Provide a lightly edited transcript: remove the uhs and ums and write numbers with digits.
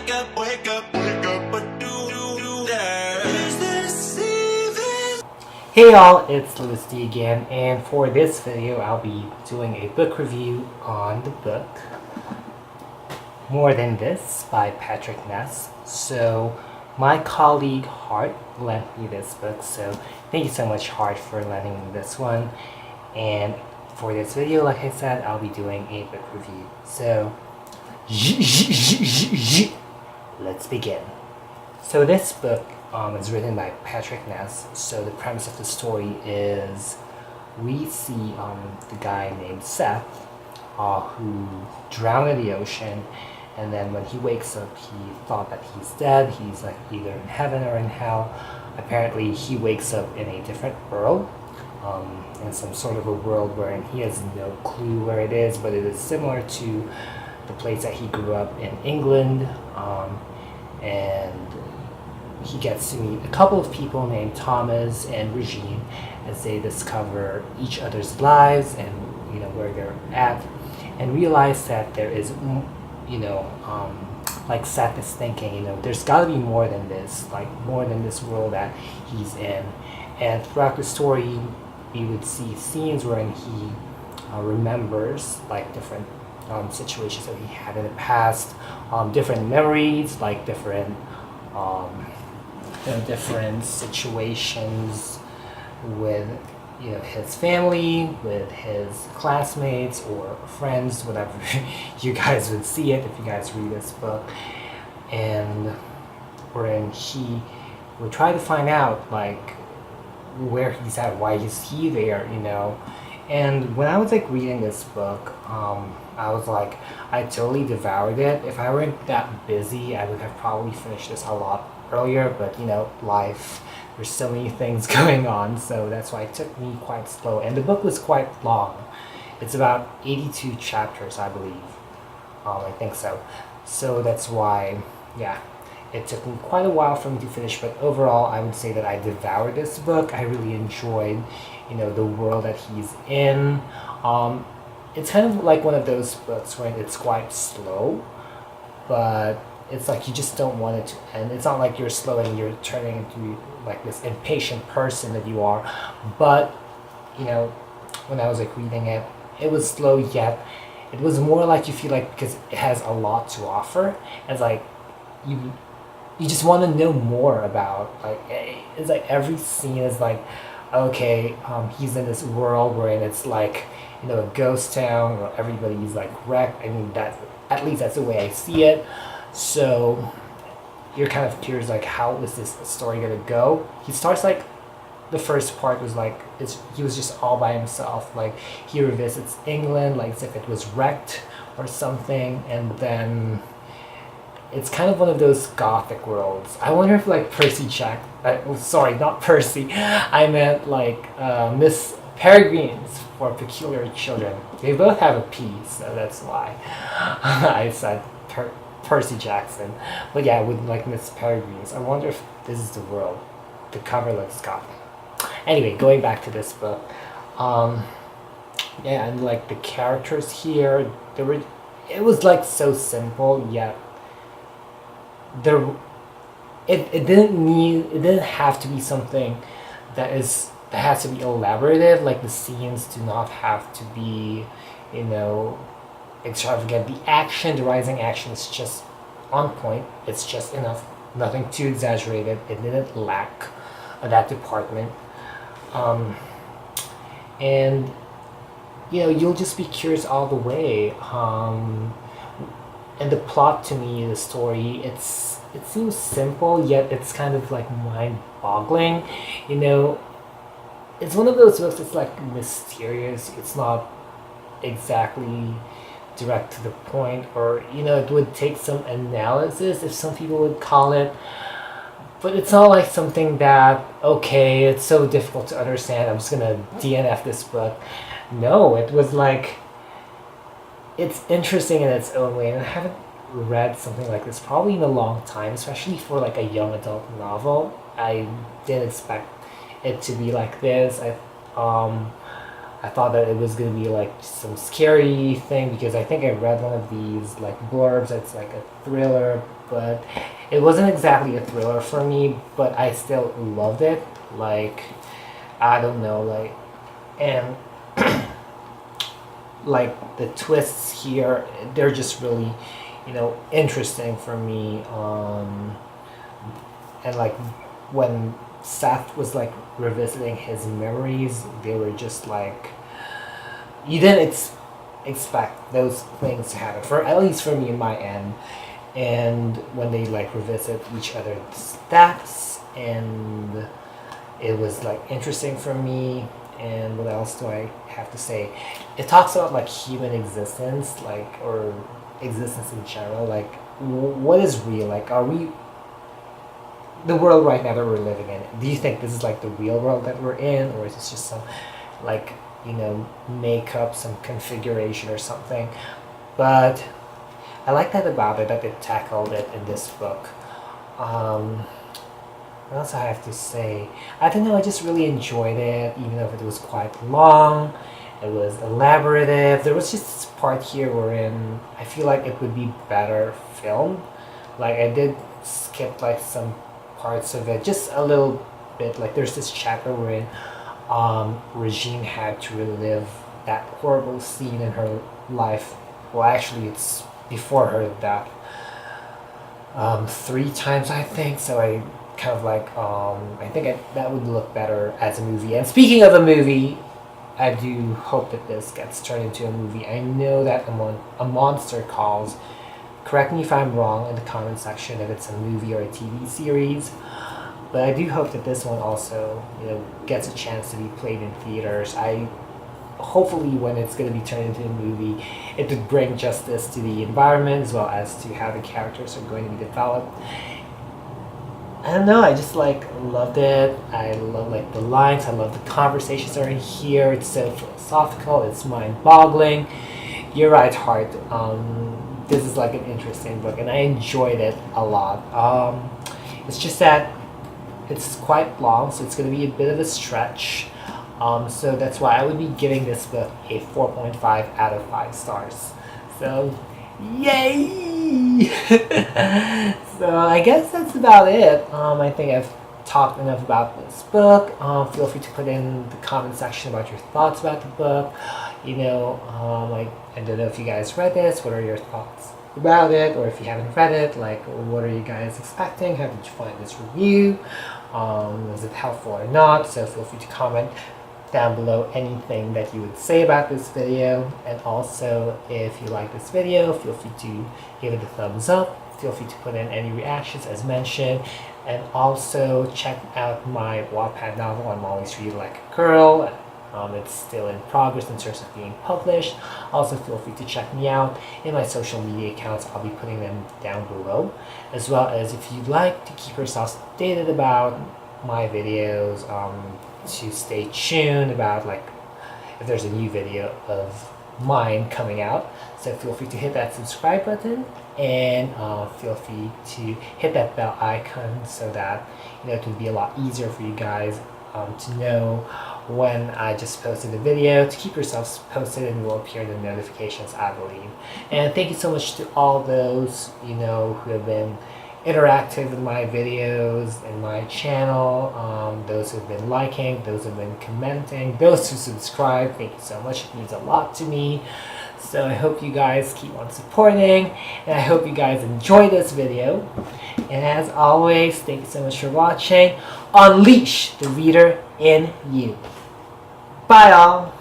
wake up, what do you do there? Is this even? Hey y'all, it's louisity again, and for this video I'll be doing a book review on the book More Than This by Patrick Ness. So my colleague Hart lent me this book, so thank you so much Hart for lending me this one. And for this video, like I said, I'll be doing a book review. So let's begin. So this book is written by Patrick Ness. So the premise of the story is we see the guy named Seth who drowned in the ocean, and then when he wakes up he thought that he's dead. He's like either in heaven or in hell. Apparently he wakes up in a different world, in some sort of a world wherein he has no clue where it is, but it is similar to the place that he grew up in England, and he gets to meet a couple of people named Thomas and Regine as they discover each other's lives and where they're at, and realize that there is like Seth is thinking, there's got to be more than this, like more than this world that he's in. And throughout the story we would see scenes wherein he remembers like different situations that he had in the past, different memories, like different different situations with his family, with his classmates or friends, whatever. You guys would see it if you guys read this book. And wherein he would try to find out like where he's at, why is he there, And when I was like reading this book, I was like, I totally devoured it. If I weren't that busy, I would have probably finished this a lot earlier, but life, there's so many things going on, so that's why it took me quite slow. And the book was quite long. It's about 82 chapters, I believe. I think so. So that's why, yeah, it took me quite a while for me to finish, but overall I would say that I devoured this book. I really enjoyed the world that he's in. It's kind of like one of those books where it's quite slow, but it's like you just don't want it to end. It's not like you're slow and you're turning into like this impatient person that you are, but when I was like reading it, it was slow, yet it was more like you feel like, because it has a lot to offer, it's like you just want to know more about, like it's like every scene is like, okay, he's in this world wherein it's like a ghost town where everybody's like wrecked. I mean, that, at least that's the way I see it. So you're kind of curious, like, how is this story gonna go? He starts like, the first part was like, he was just all by himself, like he revisits England like as if it was wrecked or something, and then it's kind of one of those gothic worlds. I wonder if like Percy sorry, not Percy, I meant like Miss Peregrine's for Peculiar Children. They both have a P, so that's why I said Percy Jackson. But yeah, with like Miss Peregrine's, I wonder if this is the world. The cover looks gothic. Anyway, going back to this book, yeah, and like the characters here, it was like so simple, yet it didn't have to be something that has to be elaborative. Like the scenes do not have to be extravagant. The rising action is just on point. It's just enough, nothing too exaggerated. It didn't lack that department, and you'll just be curious all the way. And the plot, to me, the story, it seems simple, yet it's kind of like mind-boggling. It's one of those books that's like mysterious. It's not exactly direct to the point, or it would take some analysis, if some people would call it, but it's not like something that, okay, it's so difficult to understand, I'm just gonna DNF this book. No, it was like, it's interesting in its own way, and I haven't read something like this probably in a long time, especially for like a young adult novel. I didn't expect it to be like this. I I thought that it was gonna be like some scary thing because I think I read one of these like blurbs. It's like a thriller, but it wasn't exactly a thriller for me. But I still loved it. Like I don't know, like and like the twists here, they're just really, interesting for me. And like when Seth was like revisiting his memories, they were just like you didn't expect those things to happen for at least for me in my end. And when they like revisit each other's deaths, and it was like interesting for me. And what else do I have to say? It talks about like human existence, like or existence in general. Like what is real? Like are we the world right now that we're living in? Do you think this is like the real world that we're in, or is this just some like make up some configuration or something? But I like that about it that they tackled it in this book. What else I have to say? I don't know. I just really enjoyed it, even though it was quite long. It was elaborative. There was just this part here wherein I feel like it would be better filmed. Like I did skip like some parts of it, just a little bit. Like there's this chapter wherein Regine had to relive that horrible scene in her life. Well, actually, it's before her death. 3 times, I think. So I kind of like I think that would look better as a movie. And speaking of a movie, I do hope that this gets turned into a movie. I know that a Monster Calls. Correct me if I'm wrong in the comment section if it's a movie or a TV series. But I do hope that this one also, gets a chance to be played in theaters. Hopefully when it's going to be turned into a movie, it would bring justice to the environment as well as to how the characters are going to be developed. I don't know, I just like loved it. I love like the lines, I love the conversations that are in here. It's so philosophical, it's mind-boggling. You're right, Heart. This is like an interesting book and I enjoyed it a lot. It's just that it's quite long, so it's going to be a bit of a stretch. So that's why I would be giving this book a 4.5 out of 5 stars. So, yay! So I guess that's about it. I think I've talked enough about this book. Feel free to put in the comment section about your thoughts about the book. I don't know if you guys read this. What are your thoughts about it? Or if you haven't read it, like what are you guys expecting? How did you find this review? Was it helpful or not? So feel free to comment down below anything that you would say about this video. And also, if you like this video, feel free to give it a thumbs up. Feel free to put in any reactions as mentioned. And also check out my Wattpad novel, I'm Always Read Like a Girl. It's still in progress in terms of being published. Also feel free to check me out in my social media accounts. I'll be putting them down below. As well as if you'd like to keep yourselves updated about my videos, to stay tuned about like if there's a new video of mine coming out. So feel free to hit that subscribe button and feel free to hit that bell icon so that it would be a lot easier for you guys to know when I just posted a video, to keep yourselves posted, and will appear in the notifications, I believe. And thank you so much to all those who have been interactive with my videos and my channel, those who have been liking, those who have been commenting, those who subscribe. Thank you so much, it means a lot to me. So I hope you guys keep on supporting, and I hope you guys enjoy this video. And as always, thank you so much for watching. Unleash the reader in you. Bye all.